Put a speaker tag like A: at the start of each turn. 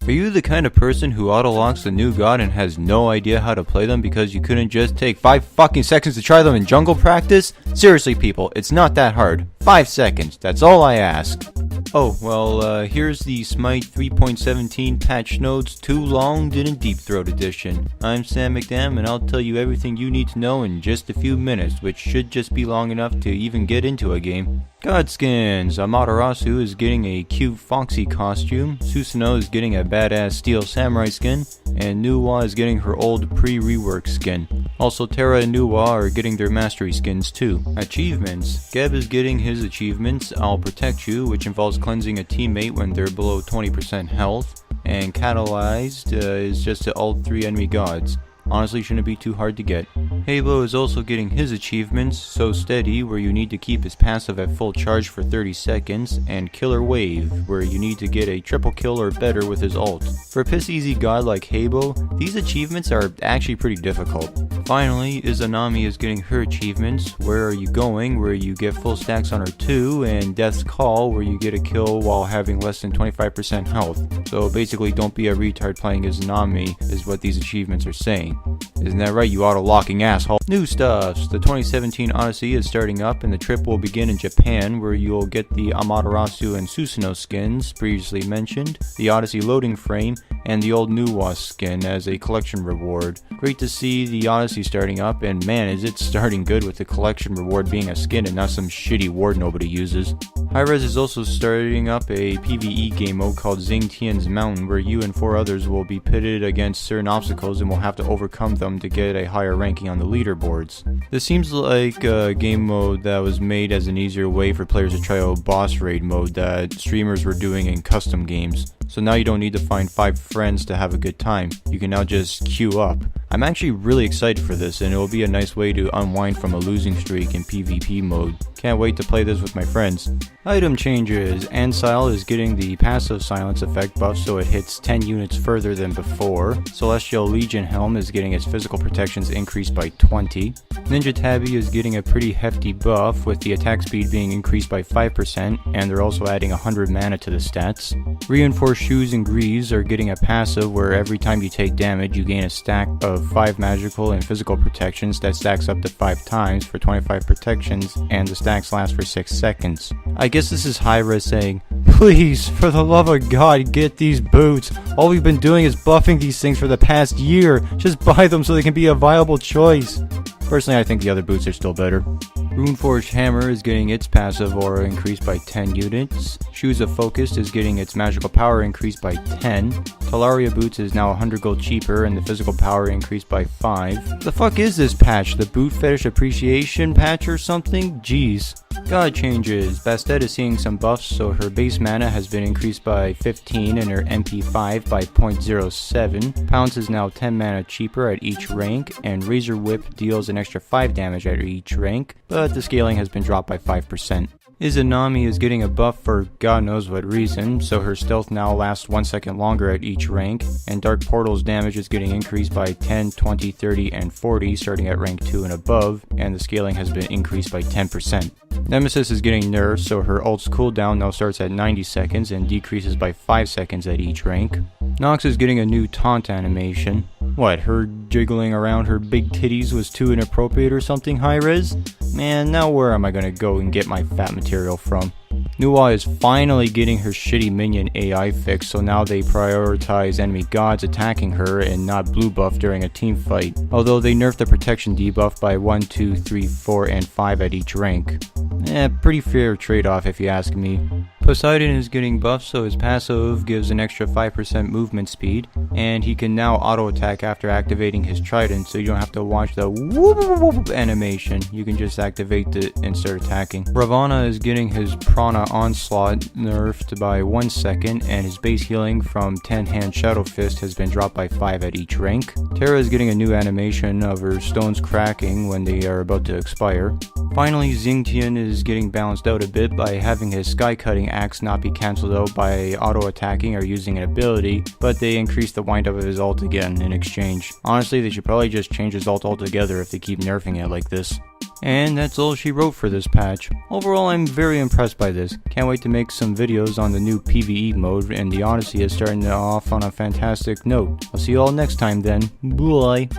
A: Are you the kind of person who auto-locks the new god and has no idea how to play them because you couldn't just take 5 fucking seconds to try them in jungle practice? Seriously people, it's not that hard. 5 seconds, that's all I ask. Oh, well, here's the Smite 3.17 patch notes Too Long Didn't Deep Throat edition. I'm SamMcKDamn and I'll tell you everything you need to know in just a few minutes, which should just be long enough to even get into a game. God skins! Amaterasu is getting a cute Foxy costume, Susanoo is getting a badass steel samurai skin, and Nuwa is getting her old pre-rework skin. Also, Terra and Nuwa are getting their mastery skins too. Achievements. Geb is getting his achievements I'll Protect You, which involves cleansing a teammate when they're below 20% health, and Catalyzed is just to ult 3 enemy gods. Honestly, shouldn't be too hard to get. Halo is also getting his achievements, So Steady, where you need to keep his passive at full charge for 30 seconds, and Killer Wave, where you need to get a triple kill or better with his ult. For a piss easy god like Halo, these achievements are actually pretty difficult. Finally, Izanami is getting her achievements, Where Are You Going, where you get full stacks on her 2, and Death's Call, where you get a kill while having less than 25% health. So basically, don't be a retard playing Izanami, is what these achievements are saying. Isn't that right, you auto-locking asshole? New stuffs! The 2017 Odyssey is starting up and the trip will begin in Japan, where you'll get the Amaterasu and Susanoo skins, previously mentioned, the Odyssey loading frame, and the old Nuwa skin as a collection reward. Great to see the Odyssey starting up, and man is it starting good with the collection reward being a skin and not some shitty ward nobody uses. Hi-Rez is also starting up a PvE game mode called Xingtian's Mountain, where you and 4 others will be pitted against certain obstacles and will have to overcome them to get a higher ranking on the leaderboards. This seems like a game mode that was made as an easier way for players to try out boss raid mode that streamers were doing in custom games. So now you don't need to find 5 friends to have a good time. You can now just queue up. I'm actually really excited for this, and it will be a nice way to unwind from a losing streak in PvP mode. Can't wait to play this with my friends. Item changes. Ansile is getting the passive silence effect buff so it hits 10 units further than before. Celestial Legion Helm is getting its physical protections increased by 20. Ninja Tabby is getting a pretty hefty buff with the attack speed being increased by 5%, and they're also adding 100 mana to the stats. Reinforced Shoes and Greaves are getting a passive where every time you take damage you gain a stack of 5 magical and physical protections that stacks up to 5 times for 25 protections, and the stacks last for 6 seconds. I guess this is Hi-Rez saying, please, for the love of God, get these boots. All we've been doing is buffing these things for the past year. Just buy them so they can be a viable choice. Personally, I think the other boots are still better. Runeforged Hammer is getting its passive aura increased by 10 units. Shoes of Focus is getting its magical power increased by 10. Talaria Boots is now 100 gold cheaper and the physical power increased by 5. The fuck is this patch? The Boot Fetish Appreciation patch or something? Jeez. God changes. Bastet is seeing some buffs, so her base mana has been increased by 15 and her MP5 by 0.07. Pounce is now 10 mana cheaper at each rank, and Razor Whip deals an extra 5 damage at each rank, but the scaling has been dropped by 5%. Izanami is getting a buff for god knows what reason, so her stealth now lasts 1 second longer at each rank, and Dark Portal's damage is getting increased by 10, 20, 30, and 40 starting at rank 2 and above, and the scaling has been increased by 10%. Nemesis is getting nerfed, so her ult's cooldown now starts at 90 seconds and decreases by 5 seconds at each rank. Nox is getting a new taunt animation. What, her jiggling around her big titties was too inappropriate or something, Hi-Rez? Man, now where am I gonna go and get my fat material from? Nuwa is finally getting her shitty minion AI fixed, so now they prioritize enemy gods attacking her and not blue buff during a team fight. Although they nerfed the protection debuff by 1, 2, 3, 4, and 5 at each rank. Pretty fair trade-off if you ask me. Poseidon is getting buffed so his passive gives an extra 5% movement speed, and he can now auto-attack after activating his trident, so you don't have to watch the whoop whoop animation. You can just activate it and start attacking. Ravana is getting his Prana Onslaught nerfed by 1 second, and his base healing from 10-hand Shadow Fist has been dropped by 5 at each rank. Terra is getting a new animation of her stones cracking when they are about to expire. Finally, Xingtian is getting balanced out a bit by having his Sky-Cutting Axe not be cancelled out by auto-attacking or using an ability, but they increase the wind-up of his ult again in exchange. Honestly, they should probably just change his ult altogether if they keep nerfing it like this. And that's all she wrote for this patch. Overall, I'm very impressed by this. Can't wait to make some videos on the new PvE mode, and the Odyssey is starting off on a fantastic note. I'll see you all next time then. Bye!